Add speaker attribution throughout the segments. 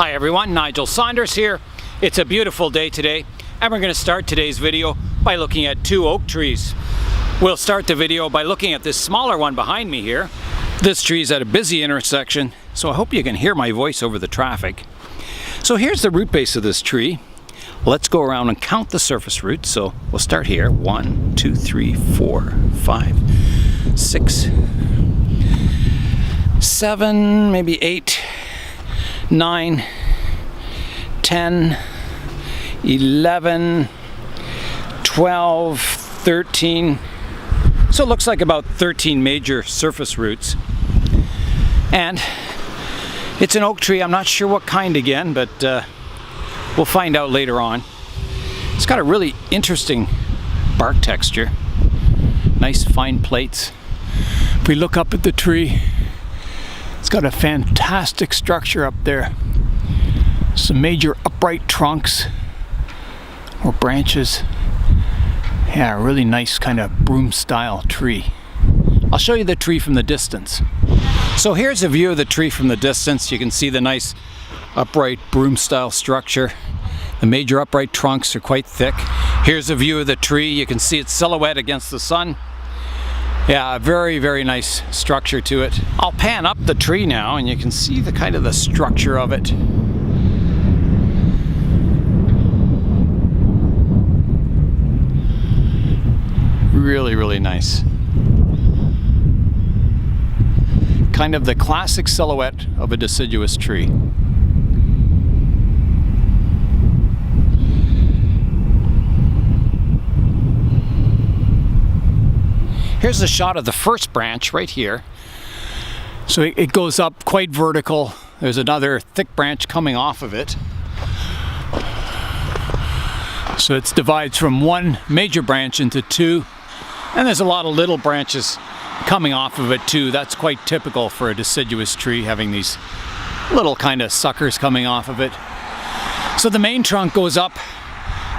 Speaker 1: Hi everyone, Nigel Saunders here. It's a beautiful day today, and we're going to start today's video by looking at two oak trees. We'll start the video by looking at this smaller one behind me here. This tree is at a busy intersection, so I hope you can hear my voice over the traffic. So here's the root base of this tree. Let's go around and count the surface roots. So we'll start here. 1, 2, 3, 4, 5, 6, 7, maybe 8, 9, 10, 11, 12, 13. So it looks like about 13 major surface roots. And it's an oak tree. I'm not sure what kind again, but we'll find out later on. It's got a really interesting bark texture. Nice fine plates. If we look up at the tree, it's got a fantastic structure up there. Some major upright trunks or branches. Yeah, a really nice kind of broom style tree. I'll show you the tree from the distance. So here's a view of the tree from the distance. You can see the nice upright broom style structure. The major upright trunks are quite thick. Here's a view of the tree. You can see its silhouette against the sun. Yeah, very, very nice structure to it. I'll pan up the tree now and you can see the kind of the structure of it. Really, really nice. Kind of the classic silhouette of a deciduous tree. Here's a shot of the first branch right here. So it goes up quite vertical. There's another thick branch coming off of it. So it divides from one major branch into two. And there's a lot of little branches coming off of it too. That's quite typical for a deciduous tree, having these little kind of suckers coming off of it. So the main trunk goes up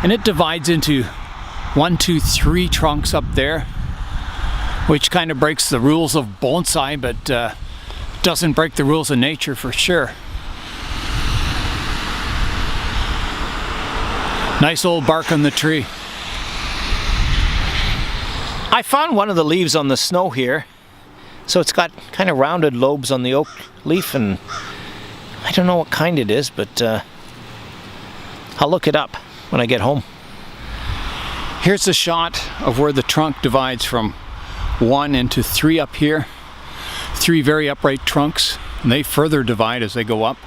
Speaker 1: and it divides into 1, 2, 3 trunks up there, which kind of breaks the rules of bonsai, but doesn't break the rules of nature for sure. Nice old bark on the tree. I found one of the leaves on the snow here. So it's got kind of rounded lobes on the oak leaf, and I don't know what kind it is, but I'll look it up when I get home. Here's a shot of where the trunk divides from 1 into 3 up here. 3 very upright trunks, and they further divide as they go up.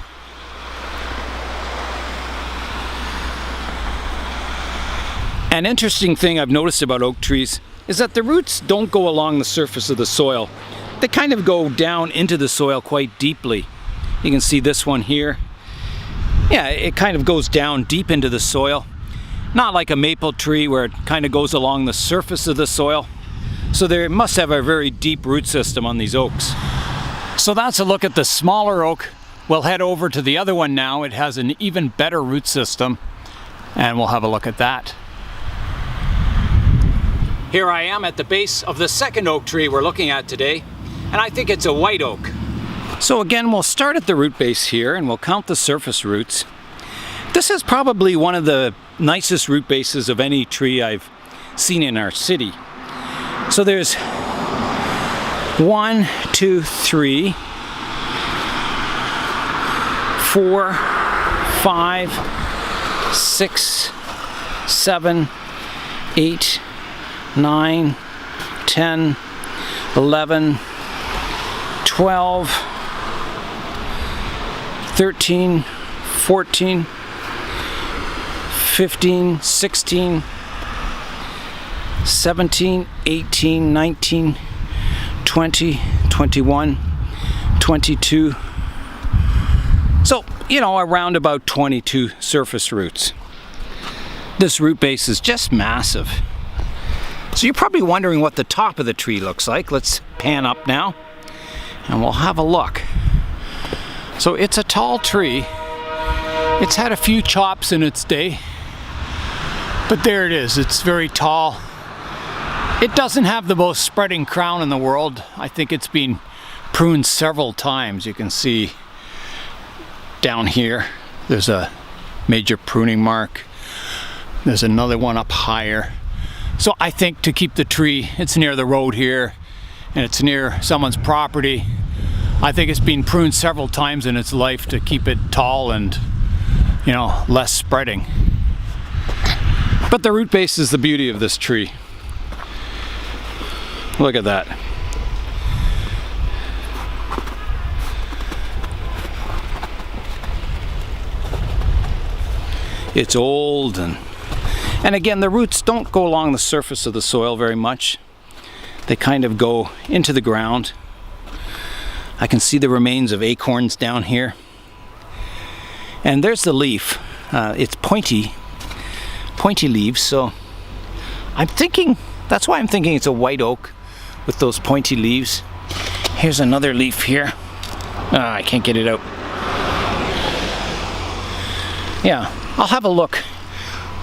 Speaker 1: An interesting thing I've noticed about oak trees is that the roots don't go along the surface of the soil. They kind of go down into the soil quite deeply. You can see this one here. Yeah, it kind of goes down deep into the soil. Not like a maple tree where it kind of goes along the surface of the soil. So they must have a very deep root system on these oaks. So that's a look at the smaller oak. We'll head over to the other one now. It has an even better root system, and we'll have a look at that. Here I am at the base of the second oak tree we're looking at today, and I think it's a white oak. So again, we'll start at the root base here and we'll count the surface roots. This is probably one of the nicest root bases of any tree I've seen in our city. So there's 1, 2, 3, 4, 5, 6, 7, 8, 9, 10, 11, 12, 13, 14, 15, 16, 17, 18, 19, 20, 21, 22. So, you know, around about 22 surface roots. This root base is just massive. So you're probably wondering what the top of the tree looks like. Let's pan up now and we'll have a look. So it's a tall tree. It's had a few chops in its day, but there it is. It's very tall. It doesn't have the most spreading crown in the world. I think it's been pruned several times. You can see down here There's a major pruning mark. There's another one up higher. So I think to keep the tree, it's near the road here and it's near someone's property. I think it's been pruned several times in its life to keep it tall and, you know, less spreading. But the root base is the beauty of this tree. Look at that. It's old and again, the roots don't go along the surface of the soil very much. They kind of go into the ground. I can see the remains of acorns down here. And there's the leaf. It's pointy leaves, so I'm thinking, that's why I'm thinking it's a white oak with those pointy leaves. Here's another leaf here. I can't get it out. Yeah, I'll have a look.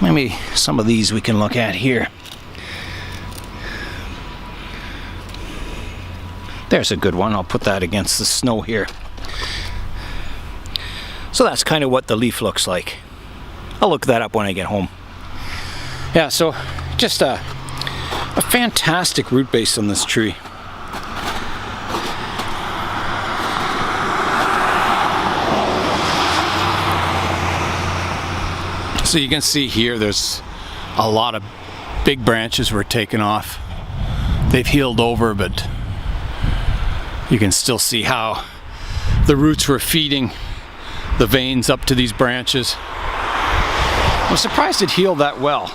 Speaker 1: Maybe some of these we can look at here. There's a good one. I'll put that against the snow here. So that's kind of what the leaf looks like. I'll look that up when I get home. Yeah, so just a fantastic root base on this tree. So you can see here there's a lot of big branches were taken off. They've healed over, but you can still see how the roots were feeding the veins up to these branches. I'm surprised it healed that well.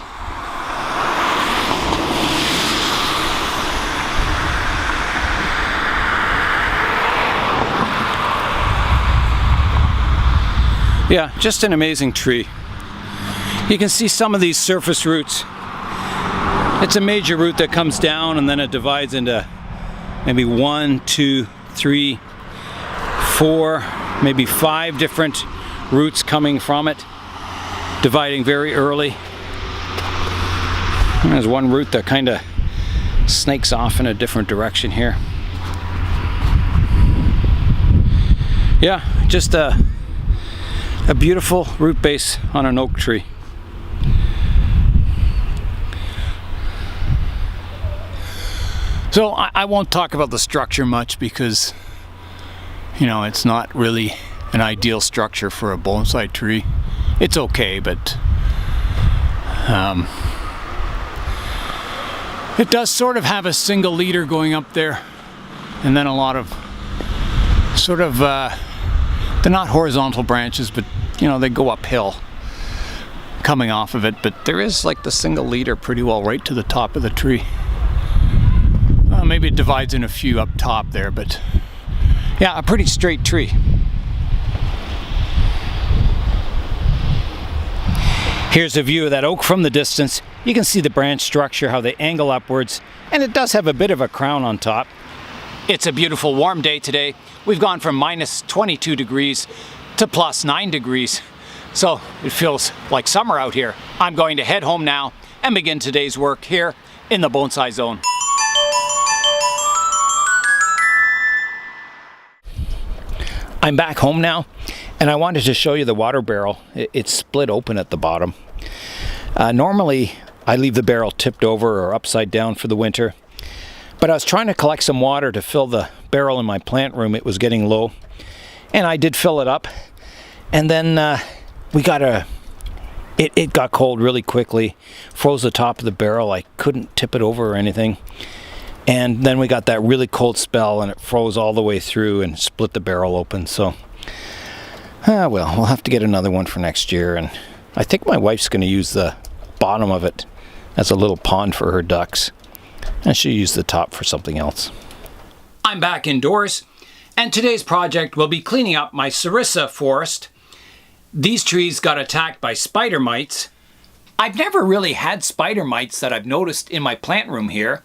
Speaker 1: Yeah, just an amazing tree. You can see some of these surface roots. It's a major root that comes down and then it divides into maybe 1, 2, 3, 4, maybe 5 different roots coming from it, dividing very early. And there's one root that kind of snakes off in a different direction here. Yeah, just a beautiful root base on an oak tree. So I won't talk about the structure much because, you know, it's not really an ideal structure for a bonsai tree. It's okay, but it does sort of have a single leader going up there, and then a lot of sort of, they're not horizontal branches, but you know, they go uphill coming off of it, but there is like the single leader pretty well right to the top of the tree. Maybe it divides in a few up top there, but yeah, a pretty straight tree. Here's a view of that oak from the distance. You can see the branch structure, how they angle upwards, and it does have a bit of a crown on top. It's a beautiful warm day today. We've gone from minus 22 degrees to plus 9 degrees. So it feels like summer out here. I'm going to head home now and begin today's work here in the bonsai zone. I'm back home now, and I wanted to show you the water barrel. It's split open at the bottom. Normally, I leave the barrel tipped over or upside down for the winter, but I was trying to collect some water to fill the barrel in my plant room. It was getting low, and I did fill it up, and then it got cold really quickly, froze the top of the barrel. I couldn't tip it over or anything. And then we got that really cold spell and it froze all the way through and split the barrel open. So, well, we'll have to get another one for next year. And I think my wife's going to use the bottom of it as a little pond for her ducks. And she'll use the top for something else. I'm back indoors, and today's project will be cleaning up my sarissa forest. These trees got attacked by spider mites. I've never really had spider mites that I've noticed in my plant room here.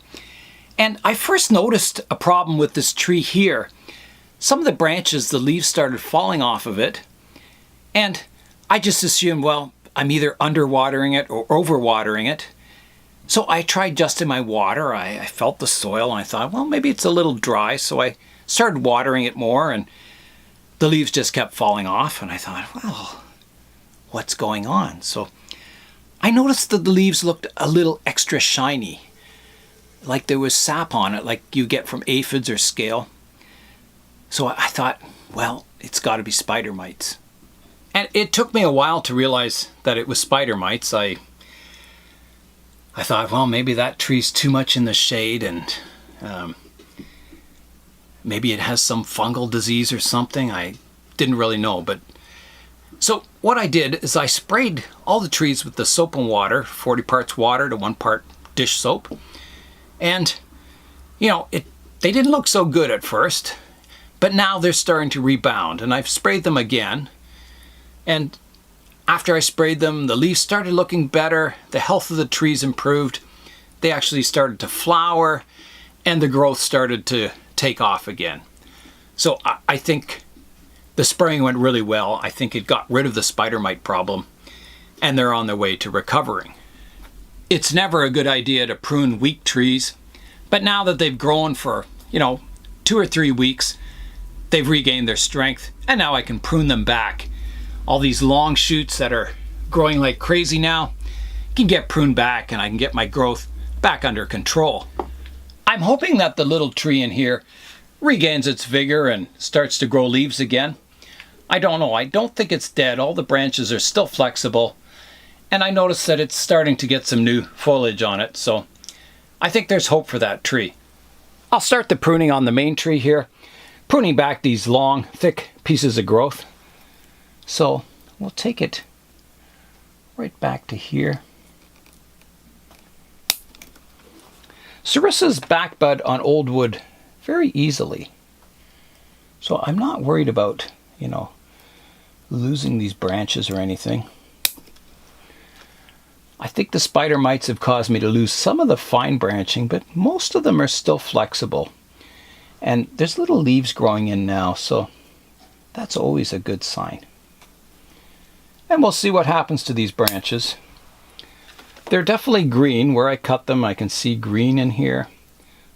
Speaker 1: And I first noticed a problem with this tree here. Some of the branches, the leaves started falling off of it. And I just assumed, well, I'm either underwatering it or overwatering it. So I tried adjusting my water. I felt the soil and I thought, well, maybe it's a little dry. So I started watering it more and the leaves just kept falling off. And I thought, well, what's going on. So I noticed that the leaves looked a little extra shiny, like there was sap on it, like you get from aphids or scale. So I thought, well, it's got to be spider mites. And it took me a while to realize that it was spider mites. I thought, well, maybe that tree's too much in the shade, and maybe it has some fungal disease or something. I didn't really know. But so what I did is I sprayed all the trees with the soap and water, 40 parts water to 1 part dish soap. And, you know, they didn't look so good at first, but now they're starting to rebound. And I've sprayed them again. And after I sprayed them, the leaves started looking better. The health of the trees improved. They actually started to flower, and the growth started to take off again. So I think the spraying went really well. I think it got rid of the spider mite problem, and they're on their way to recovering. It's never a good idea to prune weak trees, but now that they've grown for, 2 or 3 weeks, they've regained their strength, and now I can prune them back. All these long shoots that are growing like crazy now can get pruned back, and I can get my growth back under control. I'm hoping that the little tree in here regains its vigor and starts to grow leaves again. I don't know. I don't think it's dead. All the branches are still flexible, and I noticed that it's starting to get some new foliage on it, so I think there's hope for that tree. I'll start the pruning on the main tree here, pruning back these long, thick pieces of growth. So we'll take it right back to here. Serissas backbud on old wood very easily. So I'm not worried about, losing these branches or anything. I think the spider mites have caused me to lose some of the fine branching, but most of them are still flexible. And there's little leaves growing in now, so that's always a good sign. And we'll see what happens to these branches. They're definitely green. Where I cut them, I can see green in here.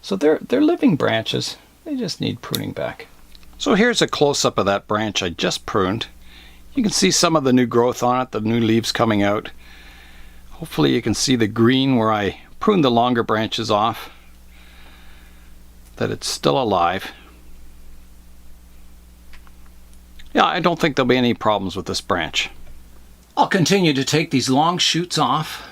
Speaker 1: So they're living branches. They just need pruning back. So here's a close-up of that branch I just pruned. You can see some of the new growth on it, the new leaves coming out. Hopefully you can see the green where I pruned the longer branches off, that it's still alive. Yeah, I don't think there'll be any problems with this branch. I'll continue to take these long shoots off.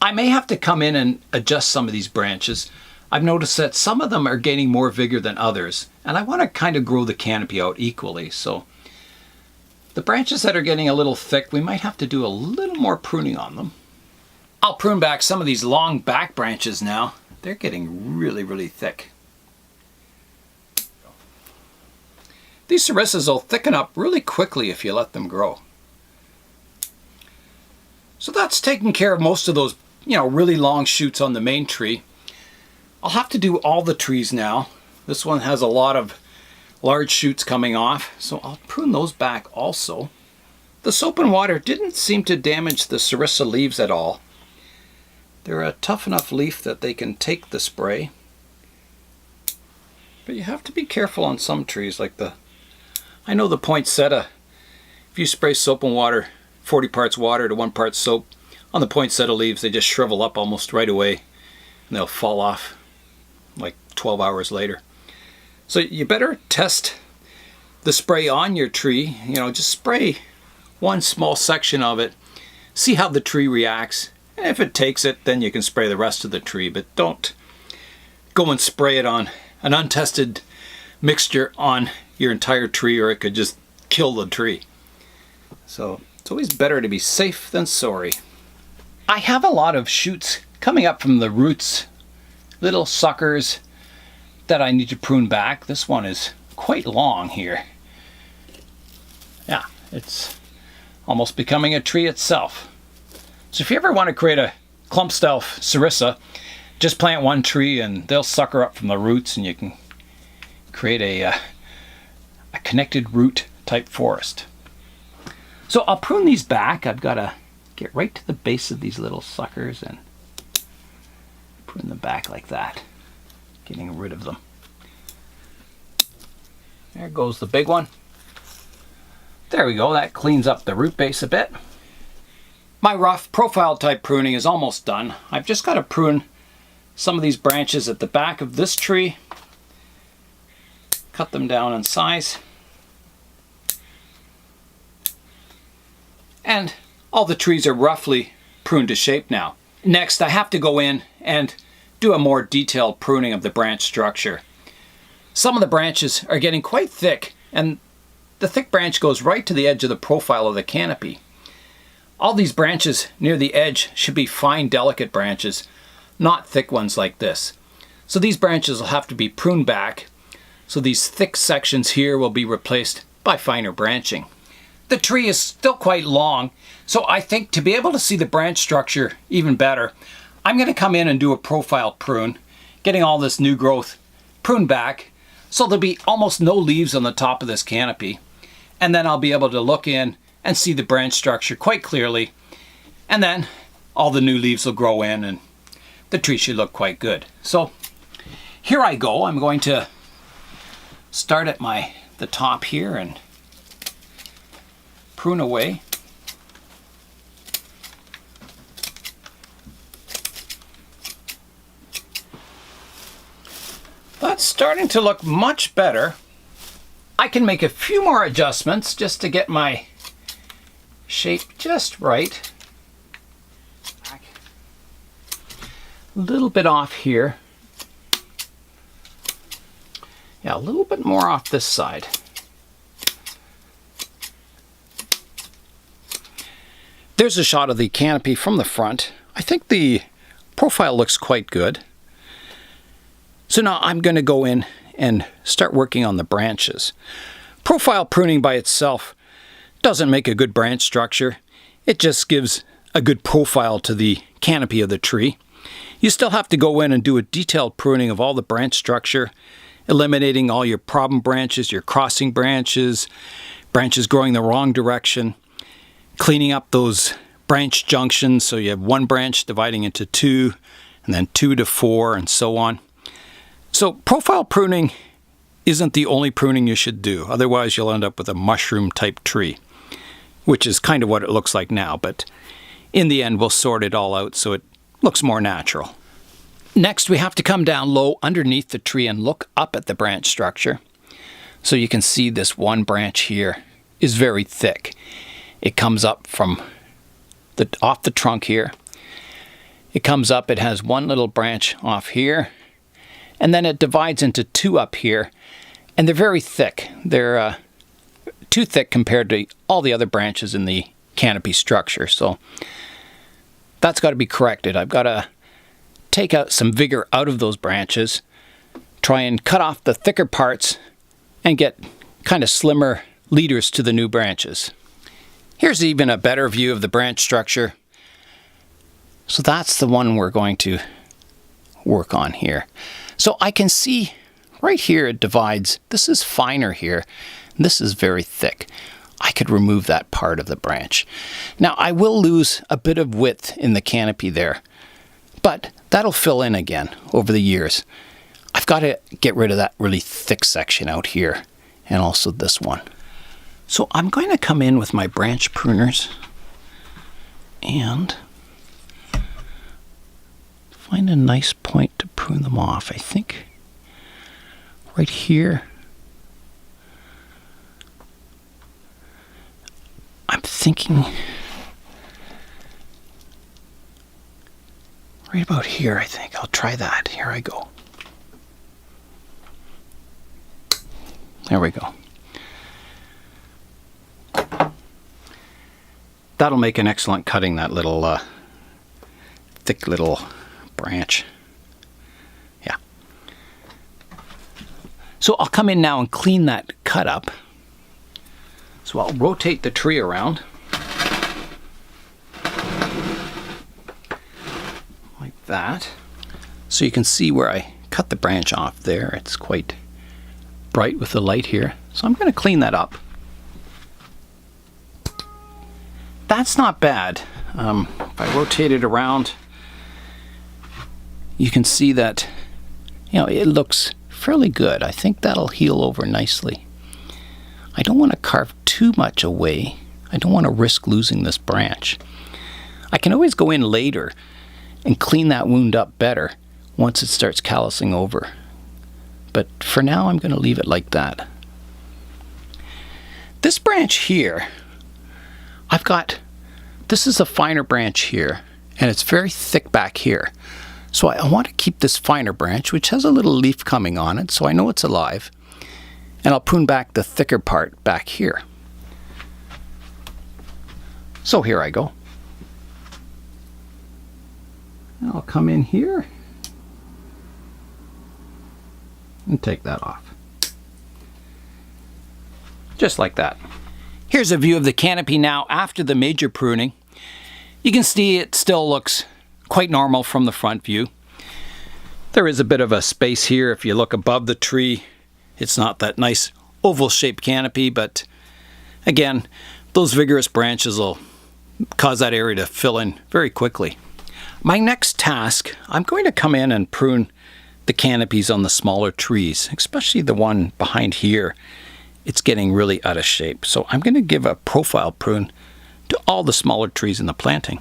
Speaker 1: I may have to come in and adjust some of these branches. I've noticed that some of them are gaining more vigor than others, and I want to kind of grow the canopy out equally. So the branches that are getting a little thick, we might have to do a little more pruning on them. I'll prune back some of these long back branches now. They're getting really, really thick. These sarissas will thicken up really quickly if you let them grow. So that's taking care of most of those, really long shoots on the main tree. I'll have to do all the trees now. This one has a lot of large shoots coming off, so I'll prune those back also. The soap and water didn't seem to damage the sarissa leaves at all. They're a tough enough leaf that they can take the spray. But you have to be careful on some trees, like I know the poinsettia. If you spray soap and water, 40 parts water to 1 part soap, on the poinsettia leaves, they just shrivel up almost right away, and they'll fall off like 12 hours later. So you better test the spray on your tree. Just spray one small section of it, see how the tree reacts, and if it takes it, then you can spray the rest of the tree. But don't go and spray it on an untested mixture on your entire tree, or it could just kill the tree. So it's always better to be safe than sorry. I have a lot of shoots coming up from the roots, little suckers that I need to prune back. This one is quite long here. Yeah, it's almost becoming a tree itself. So if you ever want to create a clump style sarissa, just plant one tree and they'll sucker up from the roots, and you can create a connected root type forest. So I'll prune these back. I've got to get right to the base of these little suckers and prune them back like that, getting rid of them. There goes the big one. There we go, that cleans up the root base a bit. My rough profile type pruning is almost done. I've just got to prune some of these branches at the back of this tree. Cut them down in size. And all the trees are roughly pruned to shape now. Next, I have to go in and do a more detailed pruning of the branch structure. Some of the branches are getting quite thick, and the thick branch goes right to the edge of the profile of the canopy. All these branches near the edge should be fine, delicate branches, not thick ones like this. So these branches will have to be pruned back, so these thick sections here will be replaced by finer branching. The tree is still quite long, so I think to be able to see the branch structure even better, I'm going to come in and do a profile prune, getting all this new growth pruned back, so there'll be almost no leaves on the top of this canopy. And then I'll be able to look in and see the branch structure quite clearly. And then all the new leaves will grow in and the tree should look quite good. So here I go. I'm going to start at the top here and prune away. That's starting to look much better. I can make a few more adjustments just to get my shape just right. A little bit off here. Yeah, a little bit more off this side. There's a shot of the canopy from the front. I think the profile looks quite good. So now I'm going to go in and start working on the branches. Profile pruning by itself doesn't make a good branch structure. It just gives a good profile to the canopy of the tree. You still have to go in and do a detailed pruning of all the branch structure, eliminating all your problem branches, your crossing branches, branches growing the wrong direction, cleaning up those branch junctions so you have one branch dividing into two, and then 2 to 4, and so on. So profile pruning isn't the only pruning you should do. Otherwise you'll end up with a mushroom type tree, which is kind of what it looks like now, but in the end we'll sort it all out so it looks more natural. Next we have to come down low underneath the tree and look up at the branch structure. So you can see this one branch here is very thick. It comes up from off the trunk here. It comes up, it has one little branch off here, and then it divides into 2 up here, and they're very thick. They're too thick compared to all the other branches in the canopy structure, so that's got to be corrected. I've got to take out some vigor out of those branches, try and cut off the thicker parts, and get kind of slimmer leaders to the new branches. Here's even a better view of the branch structure. So that's the one we're going to work on here. So I can see right here it divides. This is finer here. And this is very thick. I could remove that part of the branch. Now I will lose a bit of width in the canopy there, but that'll fill in again over the years. I've got to get rid of that really thick section out here and also this one. So I'm going to come in with my branch pruners and find a nice point to prune them off. I think right here. I'm thinking right about here, I think. I'll try that. Here I go. There we go. That'll make an excellent cutting, that little thick little branch. Yeah. So I'll come in now and clean that cut up. So I'll rotate the tree around like that. So you can see where I cut the branch off there. It's quite bright with the light here. So I'm going to clean that up. That's not bad. If I rotate it around, you can see that, it looks fairly good. I think that'll heal over nicely. I don't want to carve too much away. I don't want to risk losing this branch. I can always go in later and clean that wound up better once it starts callousing over. But for now, I'm going to leave it like that. This branch here, this is a finer branch here, and it's very thick back here. So I want to keep this finer branch, which has a little leaf coming on it, so I know it's alive. And I'll prune back the thicker part back here. So here I go. I'll come in here and take that off. Just like that. Here's a view of the canopy now after the major pruning. You can see it still looks quite normal from the front view. There is a bit of a space here. If you look above the tree, it's not that nice oval shaped canopy, but again, those vigorous branches will cause that area to fill in very quickly. My next task, I'm going to come in and prune the canopies on the smaller trees, especially the one behind here. It's getting really out of shape. So I'm going to give a profile prune to all the smaller trees in the planting.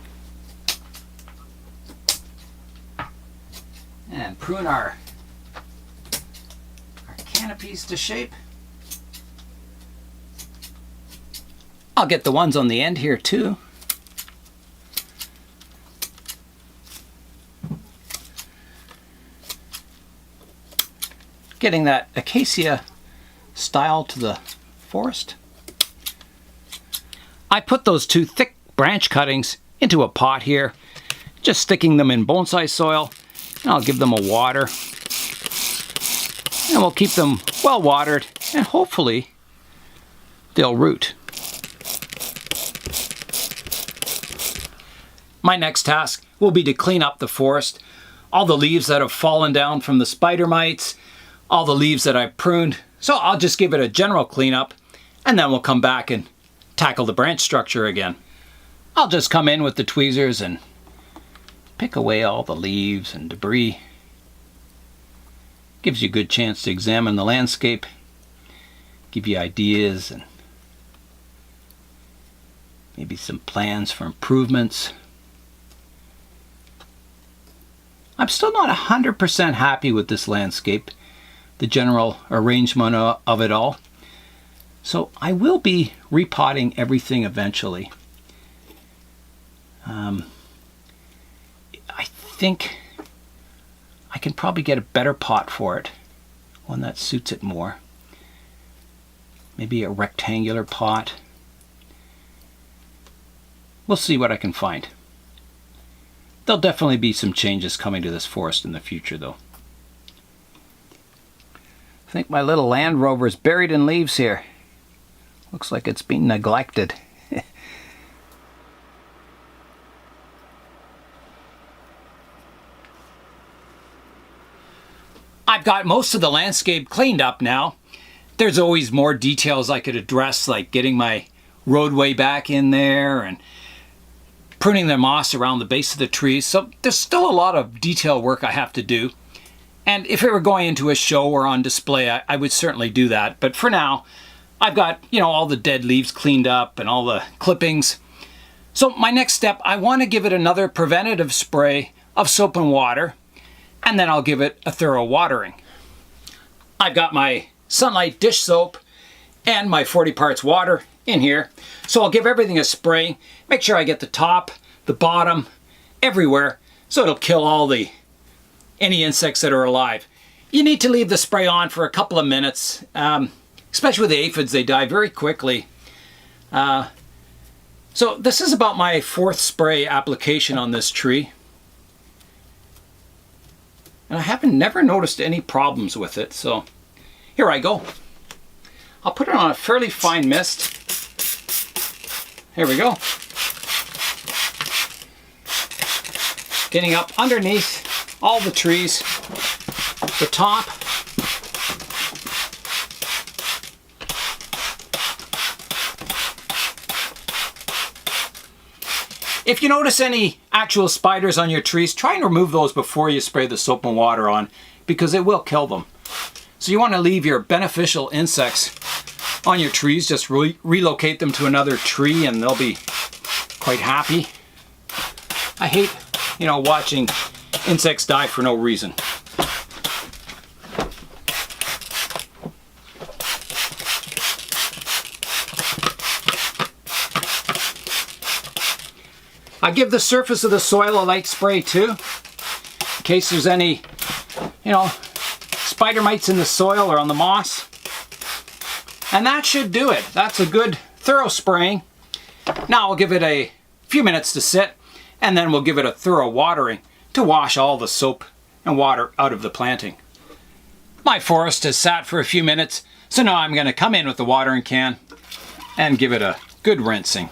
Speaker 1: And prune our canopies to shape. I'll get the ones on the end here too. Getting that acacia style to the forest. I put those two thick branch cuttings into a pot here, just sticking them in bonsai soil, and I'll give them a water. And we'll keep them well watered, and hopefully they'll root. My next task will be to clean up the forest. All the leaves that have fallen down from the spider mites, all the leaves that I've pruned. So I'll just give it a general cleanup, and then we'll come back and tackle the branch structure again. I'll just come in with the tweezers and pick away all the leaves and debris. Gives you a good chance to examine the landscape, give you ideas and maybe some plans for improvements. I'm still not 100% happy with this landscape, the general arrangement of it all. So I will be repotting everything eventually. I think I can probably get a better pot for it, one that suits it more. Maybe a rectangular pot. We'll see what I can find. There'll definitely be some changes coming to this forest in the future though. I think my little Land Rover is buried in leaves here. Looks like it's been neglected. I've got most of the landscape cleaned up now. There's always more details I could address, like getting my roadway back in there and pruning the moss around the base of the trees. So there's still a lot of detail work I have to do. And if it were going into a show or on display, I would certainly do that. But for now, I've got, all the dead leaves cleaned up and all the clippings. So my next step, I want to give it another preventative spray of soap and water, and then I'll give it a thorough watering. I've got my Sunlight dish soap and my 40 parts water in here. So I'll give everything a spray, make sure I get the top, the bottom, everywhere, so it'll kill any insects that are alive. You need to leave the spray on for a couple of minutes, especially with the aphids, they die very quickly. So this is about my 4th spray application on this tree. And I haven't never noticed any problems with it, so here I go. I'll put it on a fairly fine mist. Here we go. Getting up underneath all the trees, the top, if you notice any actual spiders on your trees, try and remove those before you spray the soap and water on, because it will kill them. So you want to leave your beneficial insects on your trees. Just relocate them to another tree and they'll be quite happy. I hate, watching insects die for no reason. I give the surface of the soil a light spray too, in case there's any, spider mites in the soil or on the moss. And that should do it. That's a good thorough spraying. Now I'll give it a few minutes to sit, and then we'll give it a thorough watering to wash all the soap and water out of the planting. My forest has sat for a few minutes, so now I'm going to come in with the watering can and give it a good rinsing.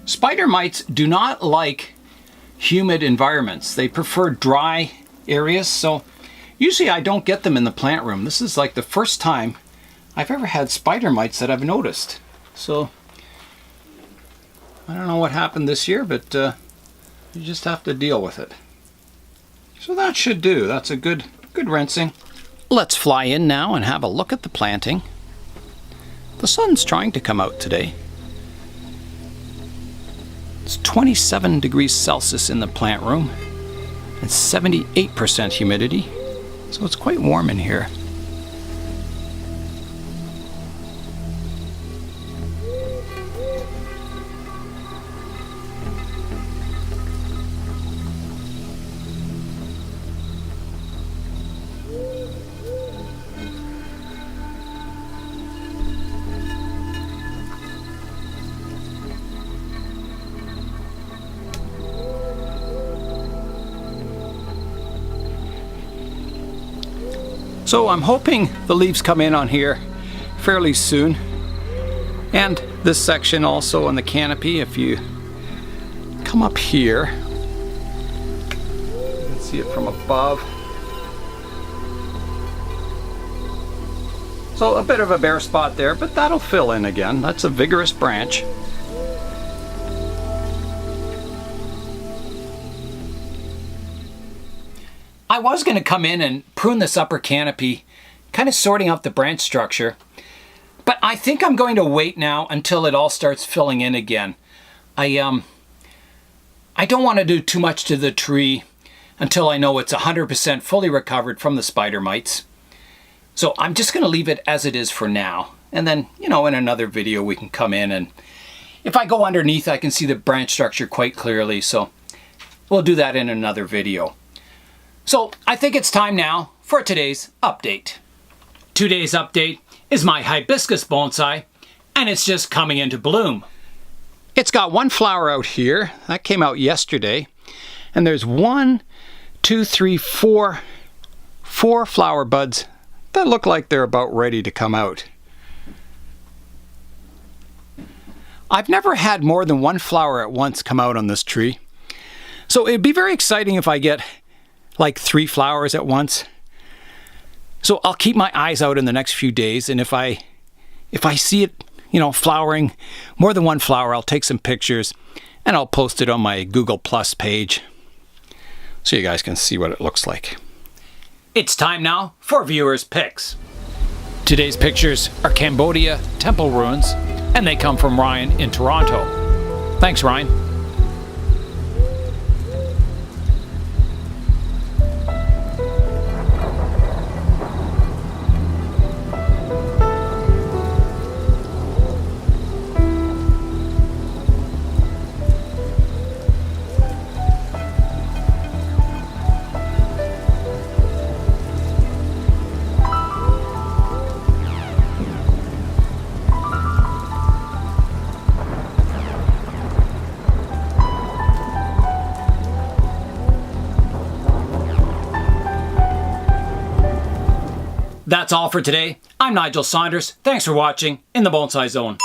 Speaker 1: Spider mites do not like humid environments. They prefer dry areas, so usually I don't get them in the plant room. This is like the first time I've ever had spider mites that I've noticed. So I don't know what happened this year, but you just have to deal with it. So that should do. That's a good rinsing. Let's fly in now and have a look at the planting. The sun's trying to come out today. It's 27 degrees Celsius in the plant room and 78% humidity, so it's quite warm in here. So I'm hoping the leaves come in on here fairly soon. And this section also on the canopy, if you come up here, you can see it from above. So a bit of a bare spot there, but that'll fill in again. That's a vigorous branch. I was going to come in and prune this upper canopy, kind of sorting out the branch structure, but I think I'm going to wait now until it all starts filling in again. I don't want to do too much to the tree until I know it's 100% fully recovered from the spider mites. So I'm just going to leave it as it is for now. And then, in another video we can come in, and if I go underneath I can see the branch structure quite clearly, so we'll do that in another video. So I think it's time now for today's update. Today's update is my hibiscus bonsai, and it's just coming into bloom. It's got one flower out here. That came out yesterday. And there's 4 flower buds that look like they're about ready to come out. I've never had more than one flower at once come out on this tree. So it'd be very exciting if I get like 3 flowers at once. So I'll keep my eyes out in the next few days, and if I see it, flowering more than one flower, I'll take some pictures and I'll post it on my Google Plus page so you guys can see what it looks like. It's time now for viewers' picks. Today's pictures are Cambodia temple ruins, and they come from Ryan in Toronto. Thanks, Ryan. That's all for today. I'm Nigel Saunders. Thanks for watching in the Bonsai Zone.